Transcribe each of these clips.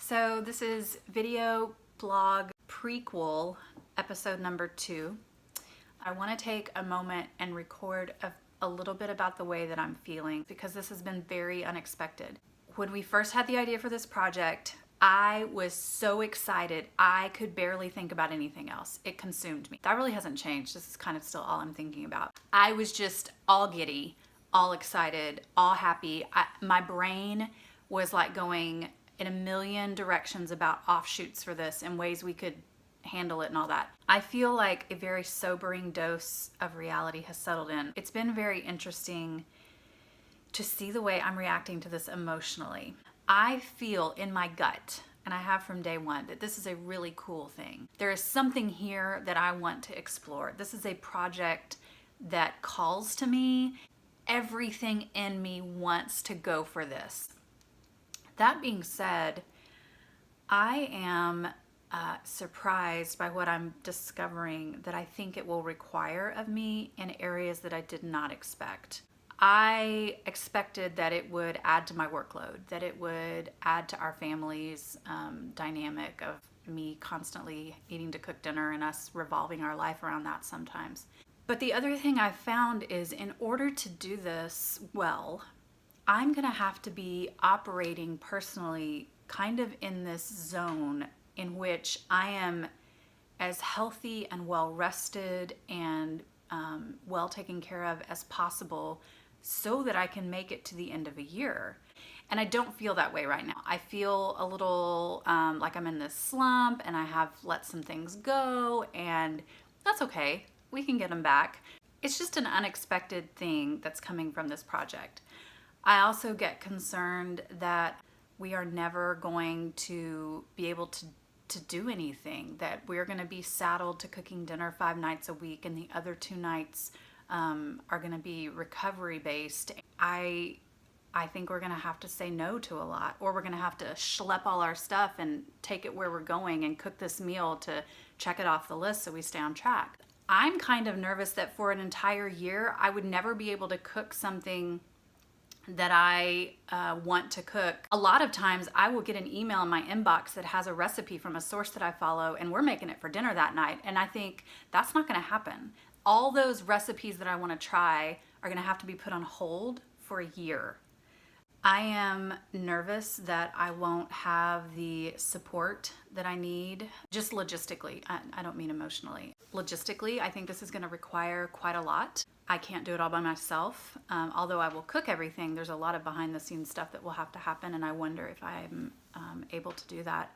So this is video blog prequel episode number 2. I want to take a moment and record a little bit about the way that I'm feeling because this has been very unexpected. When we first had the idea for this project, I was so excited I could barely think about anything else. It consumed me. That really hasn't changed. This is kind of still all I'm thinking about. I was just all giddy, all excited, all happy. My brain was like going in a million directions about offshoots for this and ways we could handle it and all that. I feel like a very sobering dose of reality has settled in. It's been very interesting to see the way I'm reacting to this emotionally. I feel in my gut, and I have from day one, that this is a really cool thing. There is something here that I want to explore. This is a project that calls to me. Everything in me wants to go for this. That being said, I am surprised by what I'm discovering that I think it will require of me in areas that I did not expect. I expected that it would add to my workload, that it would add to our family's dynamic of me constantly needing to cook dinner and us revolving our life around that sometimes. But the other thing I've found is in order to do this well, I'm gonna have to be operating personally kind of in this zone in which I am as healthy and well rested and well taken care of as possible so that I can make it to the end of a year. And I don't feel that way right now. I feel a little like I'm in this slump and I have let some things go, and that's okay. We can get them back. It's just an unexpected thing that's coming from this project. I also get concerned that we are never going to be able to do anything, that we're going to be saddled to cooking dinner 5 nights a week and the other 2 nights are going to be recovery based. I think we're going to have to say no to a lot, or we're going to have to schlep all our stuff and take it where we're going and cook this meal to check it off the list so we stay on track. I'm kind of nervous that for an entire year I would never be able to cook something that I want to cook. A lot of times I will get an email in my inbox that has a recipe from a source that I follow and we're making it for dinner that night, and I think that's not going to happen. All those recipes that I want to try are going to have to be put on hold for a year. I am nervous that I won't have the support that I need, just logistically. I don't mean emotionally. Logistically, I think this is going to require quite a lot. I can't do it all by myself. Although I will cook everything, there's a lot of behind the scenes stuff that will have to happen, and I wonder if I'm able to do that.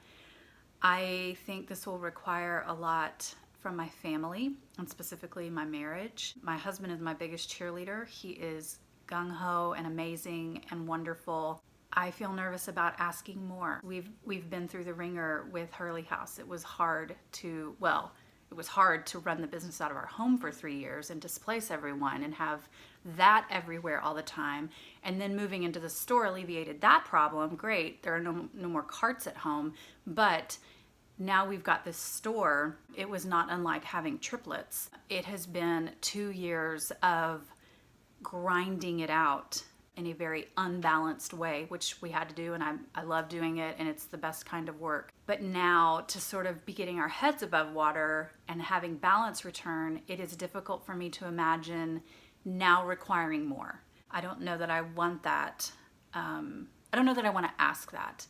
I think this will require a lot from my family, and specifically my marriage. My husband is my biggest cheerleader. He is gung-ho and amazing and wonderful. I feel nervous about asking more. We've been through the ringer with Hurley House. It was hard to run the business out of our home for 3 years and displace everyone and have that everywhere all the time. And then moving into the store alleviated that problem. Great, there are no more carts at home, but now we've got this store. It was not unlike having triplets. It has been 2 years of grinding it out in a very unbalanced way, which we had to do, and I love doing it, and it's the best kind of work. But now to sort of be getting our heads above water and having balance return, it is difficult for me to imagine now requiring more. I don't know that I want that. I don't know that I want to ask that,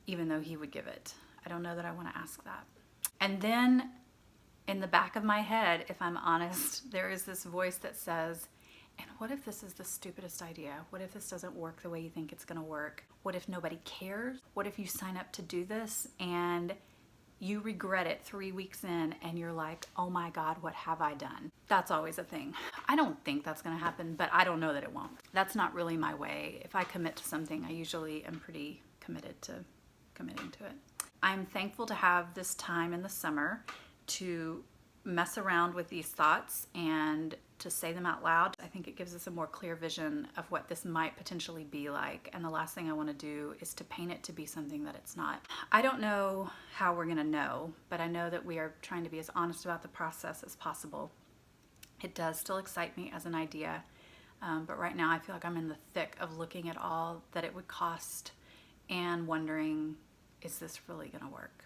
even though he would give it. I don't know that I want to ask that. And then in the back of my head, if I'm honest, there is this voice that says, and what if this is the stupidest idea? What if this doesn't work the way you think it's going to work? What if nobody cares? What if you sign up to do this and you regret it 3 weeks in and you're like, oh my God, what have I done? That's always a thing. I don't think that's going to happen, but I don't know that it won't. That's not really my way. If I commit to something, I usually am pretty committed to committing to it. I'm thankful to have this time in the summer to mess around with these thoughts and to say them out loud. I think it gives us a more clear vision of what this might potentially be like, and the last thing I want to do is to paint it to be something that it's not. I don't know how we're going to know, but I know that we are trying to be as honest about the process as possible. It does still excite me as an idea, but right now I feel like I'm in the thick of looking at all that it would cost and wondering is this really gonna work?